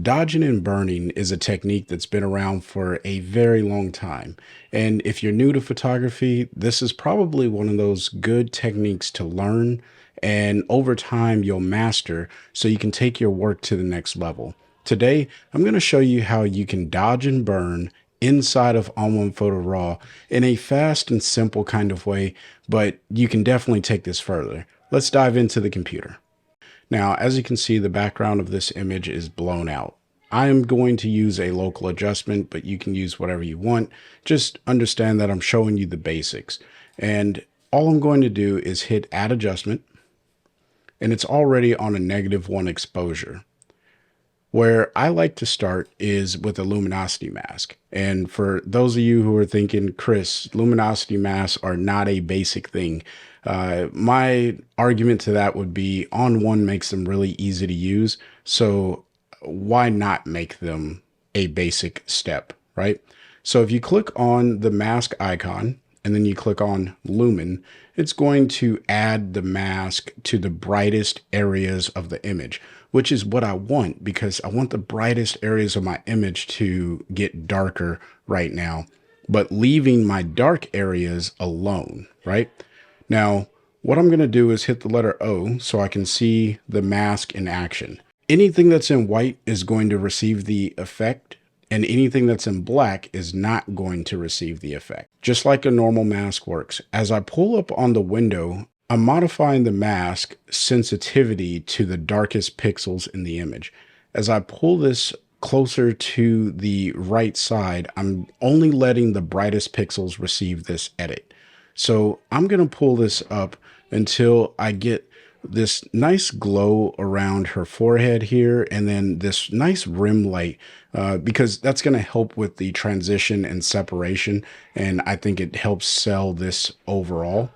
Dodging and burning is a technique that's been around for a very long time. And if you're new to photography, this is probably one of those good techniques to learn. And over time, you'll master so you can take your work to the next level. Today, I'm going to show you how you can dodge and burn inside of ON1 Photo Raw in a fast and simple kind of way, but you can definitely take this further. Let's dive into the computer. Now, as you can see, the background of this image is blown out. I am going to use a local adjustment, but you can use whatever you want. Just understand that I'm showing you the basics. And all I'm going to do is hit Add Adjustment, and it's already on a -1 exposure. Where I like to start is with a luminosity mask. And for those of you who are thinking, Chris, luminosity masks are not a basic thing. My argument to that would be ON1 makes them really easy to use. So why not make them a basic step, right? So if you click on the mask icon and then you click on Lumen, it's going to add the mask to the brightest areas of the image, which is what I want because I want the brightest areas of my image to get darker right now, but leaving my dark areas alone, right? Now, what I'm going to do is hit the letter O so I can see the mask in action. Anything that's in white is going to receive the effect, and anything that's in black is not going to receive the effect. Just like a normal mask works. As I pull up on the window, I'm modifying the mask sensitivity to the darkest pixels in the image. As I pull this closer to the right side, I'm only letting the brightest pixels receive this edit. So I'm going to pull this up until I get this nice glow around her forehead here, and then this nice rim light, because that's going to help with the transition and separation. And I think it helps sell this overall,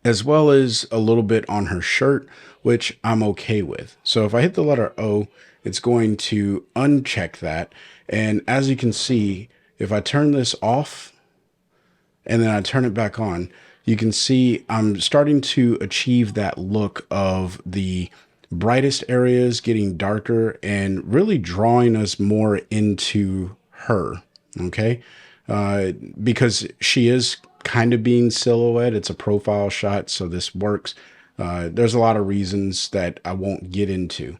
as well as a little bit on her shirt, which I'm okay with. So if I hit the letter O, it's going to uncheck that. And as you can see, if I turn this off and then I turn it back on, you can see I'm starting to achieve that look of the brightest areas getting darker and really drawing us more into her, okay? Because she is kind of being silhouette. It's a profile shot, so this works. There's a lot of reasons that I won't get into.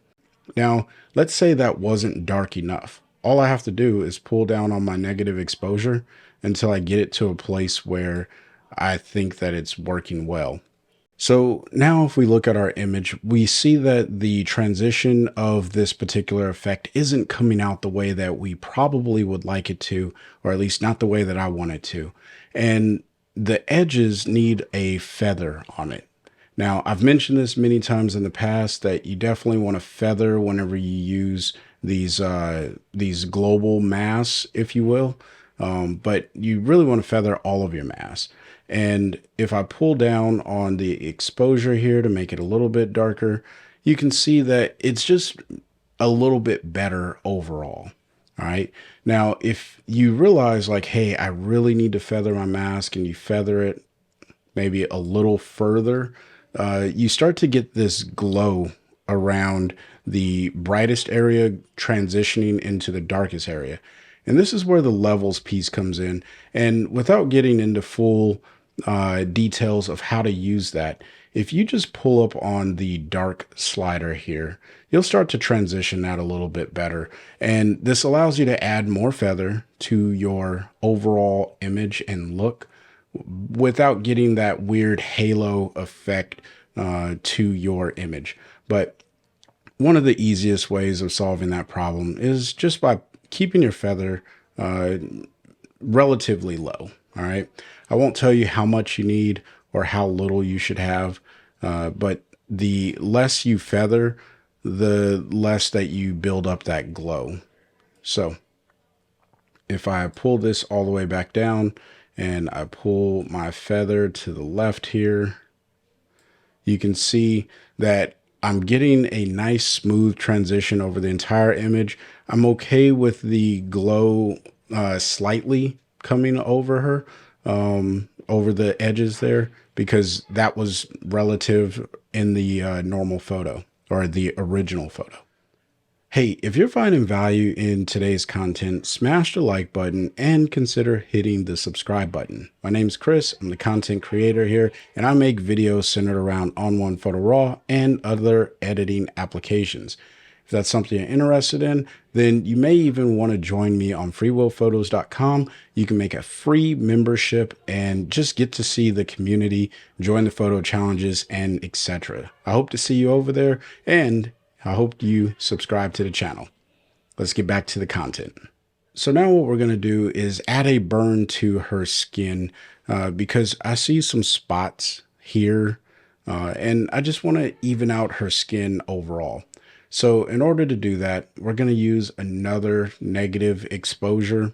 Now, let's say that wasn't dark enough. All I have to do is pull down on my negative exposure until I get it to a place where I think that it's working well. So now if we look at our image, we see that the transition of this particular effect isn't coming out the way that we probably would like it to, or at least not the way that I want it to. And the edges need a feather on it. Now, I've mentioned this many times in the past that you definitely want to feather whenever you use these global masks, if you will. But you really want to feather all of your masks. And if I pull down on the exposure here to make it a little bit darker, you can see that it's just a little bit better overall. All right. Now, if you realize like, hey, I really need to feather my mask, and you feather it maybe a little further, you start to get this glow around the brightest area transitioning into the darkest area. And this is where the levels piece comes in. And without getting into full details of how to use that, if you just pull up on the dark slider here, you'll start to transition that a little bit better. And this allows you to add more feather to your overall image and look without getting that weird halo effect to your image. But one of the easiest ways of solving that problem is just by keeping your feather relatively low. All right. I won't tell you how much you need or how little you should have, but the less you feather, the less that you build up that glow. So if I pull this all the way back down and I pull my feather to the left here, you can see that I'm getting a nice smooth transition over the entire image. I'm okay with the glow slightly coming over her, over the edges there, because that was relative in the normal photo or the original photo. Hey, if you're finding value in today's content, smash the like button and consider hitting the subscribe button. My name's Chris. I'm the content creator here, and I make videos centered around ON1 Photo Raw and other editing applications. If that's something you're interested in, then you may even want to join me on freewillphotos.com. You can make a free membership and just get to see the community, join the photo challenges, and etc. I hope to see you over there, and I hope you subscribe to the channel. Let's get back to the content. So now what we're going to do is add a burn to her skin because I see some spots here and I just want to even out her skin overall. So in order to do that, we're going to use another negative exposure.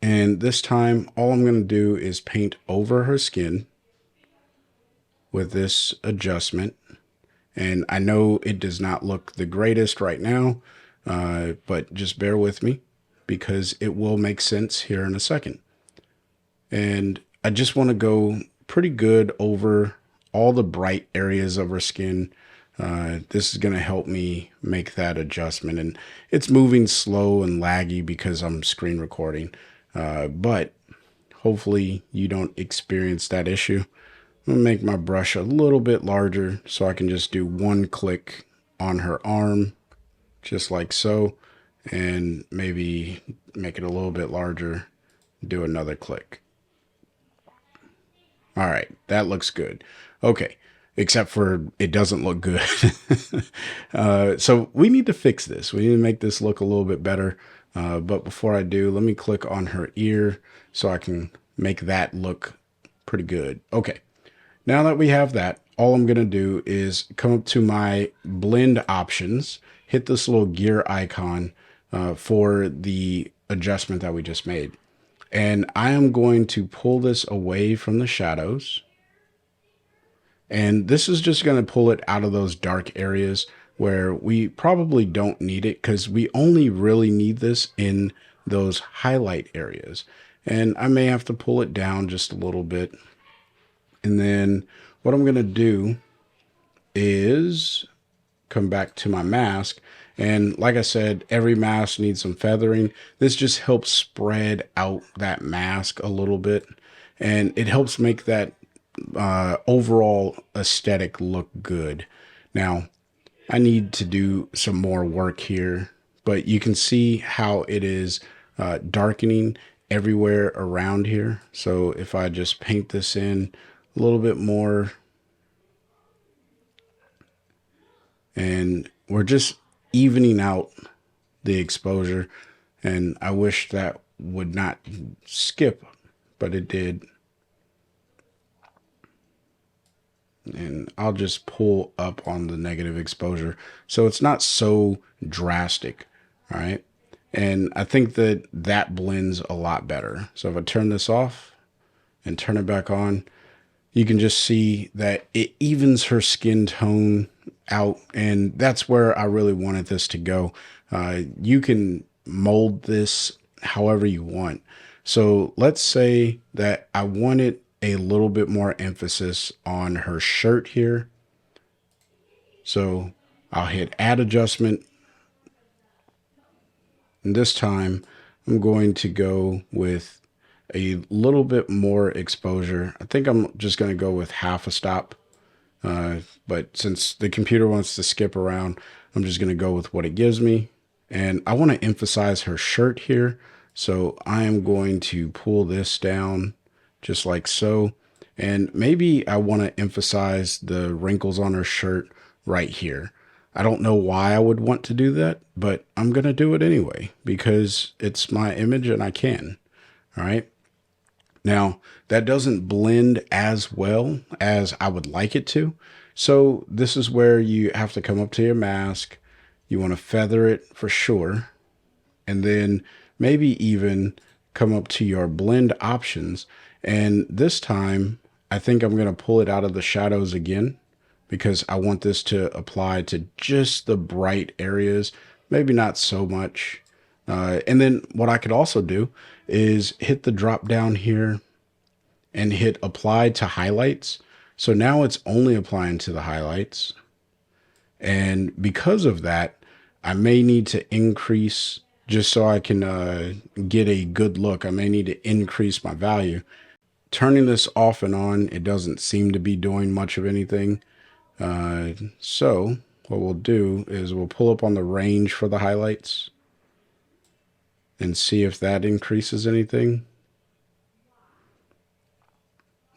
And this time, all I'm going to do is paint over her skin with this adjustment. And I know it does not look the greatest right now, but just bear with me because it will make sense here in a second. And I just want to go pretty good over all the bright areas of her skin. This is going to help me make that adjustment. And it's moving slow and laggy because I'm screen recording. But hopefully you don't experience that issue. I'm gonna make my brush a little bit larger so I can just do one click on her arm, just like so, and maybe make it a little bit larger, do another click. All right, that looks good. Okay, except for it doesn't look good. So we need to fix this. We need to make this look a little bit better. But before I do, let me click on her ear so I can make that look pretty good. Okay. Now that we have that, all I'm going to do is come up to my blend options, hit this little gear icon for the adjustment that we just made. And I am going to pull this away from the shadows. And this is just going to pull it out of those dark areas where we probably don't need it because we only really need this in those highlight areas. And I may have to pull it down just a little bit. And then what I'm going to do is come back to my mask. And like I said, every mask needs some feathering. This just helps spread out that mask a little bit. And it helps make that overall aesthetic look good. Now, I need to do some more work here, but you can see how it is darkening everywhere around here. So if I just paint this in a little bit more, and we're just evening out the exposure, and I wish that would not skip, but it did. And I'll just pull up on the negative exposure so it's not so drastic. All right, and I think that that blends a lot better. So if I turn this off and turn it back on, you can just see that it evens her skin tone out, and that's where I really wanted this to go. You can mold this however you want. So let's say that I wanted a little bit more emphasis on her shirt here. So I'll hit add adjustment. And this time I'm going to go with a little bit more exposure. I think I'm just going to go with half a stop. But since the computer wants to skip around, I'm just going to go with what it gives me. And I want to emphasize her shirt here. So I am going to pull this down just like so. And maybe I want to emphasize the wrinkles on her shirt right here. I don't know why I would want to do that, but I'm going to do it anyway because it's my image and I can. All right. Now, that doesn't blend as well as I would like it to. So this is where you have to come up to your mask. You want to feather it for sure. And then maybe even come up to your blend options. And this time, I think I'm going to pull it out of the shadows again because I want this to apply to just the bright areas, maybe not so much. And then what I could also do is hit the drop down here and hit apply to highlights. So now it's only applying to the highlights. And because of that, I may need to increase just so I can get a good look. I may need to increase my value. Turning this off and on, it doesn't seem to be doing much of anything. So what we'll do is we'll pull up on the range for the highlights and see if that increases anything.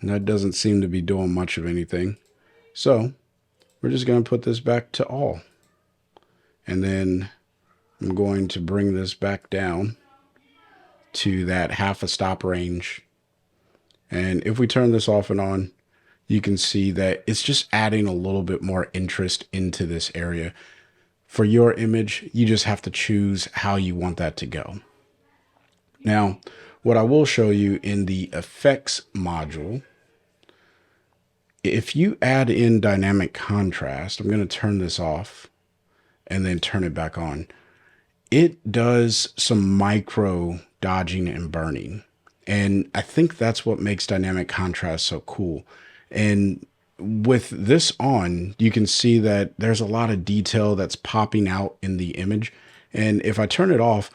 And that doesn't seem to be doing much of anything. So we're just going to put this back to all. And then I'm going to bring this back down to that half a stop range. And if we turn this off and on, you can see that it's just adding a little bit more interest into this area. For your image, you just have to choose how you want that to go. Now, what I will show you in the effects module, if you add in dynamic contrast, I'm going to turn this off and then turn it back on. It does some micro dodging and burning. And I think that's what makes dynamic contrast so cool. And with this on, you can see that there's a lot of detail that's popping out in the image. And if I turn it off,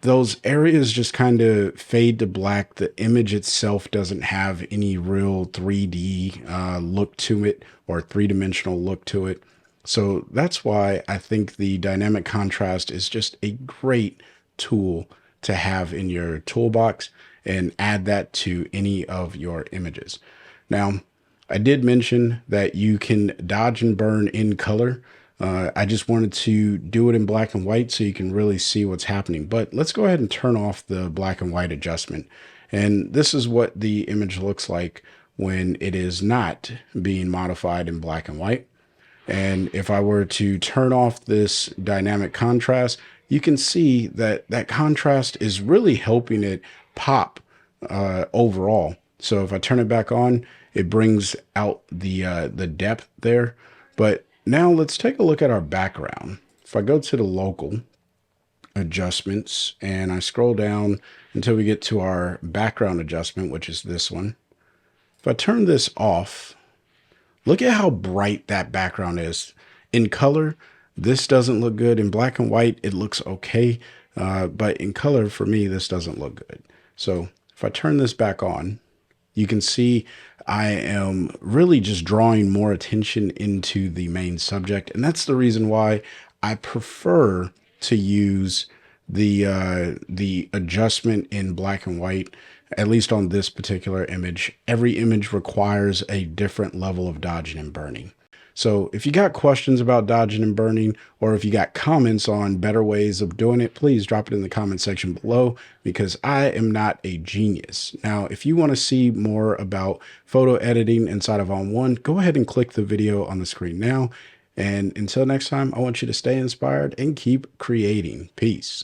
those areas just kind of fade to black. The image itself doesn't have any real 3D look to it or three-dimensional look to it. So that's why I think the dynamic contrast is just a great tool to have in your toolbox, and add that to any of your images. Now, I did mention that you can dodge and burn in color. I just wanted to do it in black and white so you can really see what's happening. But let's go ahead and turn off the black and white adjustment. And this is what the image looks like when it is not being modified in black and white. And if I were to turn off this dynamic contrast, you can see that that contrast is really helping it pop overall. So if I turn it back on, it brings out the depth there. But now let's take a look at our background. If I go to the local adjustments and I scroll down until we get to our background adjustment, which is this one. If I turn this off, look at how bright that background is. In color, this doesn't look good. In black and white, it looks okay. But in color, for me, this doesn't look good. So if I turn this back on, you can see I am really just drawing more attention into the main subject. And that's the reason why I prefer to use the adjustment in black and white, at least on this particular image. Every image requires a different level of dodging and burning. So if you got questions about dodging and burning, or if you got comments on better ways of doing it, please drop it in the comment section below, because I am not a genius. Now, if you want to see more about photo editing inside of ON1, go ahead and click the video on the screen now. And until next time, I want you to stay inspired and keep creating. Peace.